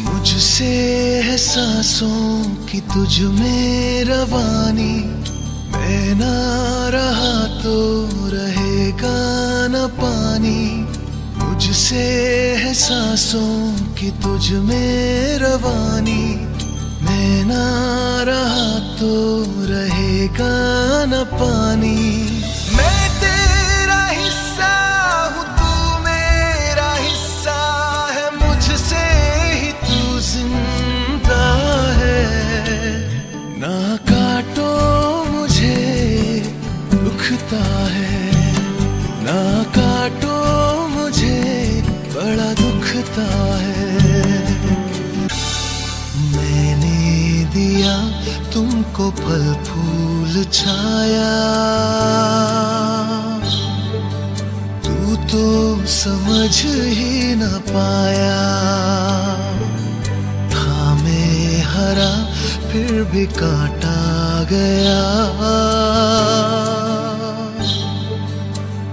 मुझसे है सांसों की तुझ में रवानी, मैं ना रहा तो रहेगा न पानी। मुझसे है सांसों की तुझ में रवानी, मैं ना रहा तो रहेगा न पानी। मैं तेरा हिस्सा हूँ, तू मेरा हिस्सा है, मुझसे ही तू जिंदा है। ना काटो मुझे दुखता है, ना काटो मुझे बड़ा दुखता है। मैंने दिया तुमको फल फूल छाया, तू तो समझ ही न पाया। था मैं हरा फिर भी काटा गया,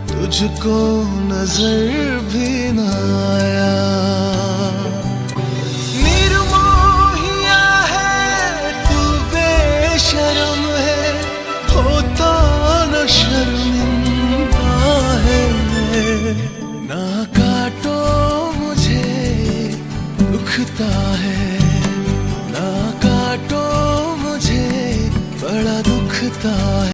तुझको नजर भी न आया। निर्मोहिया है तू, बेशर्म है, होता न शर्मिंदा है। ना काटो मुझे दुखता है, ना काटो मुझे बड़ा दुखता है।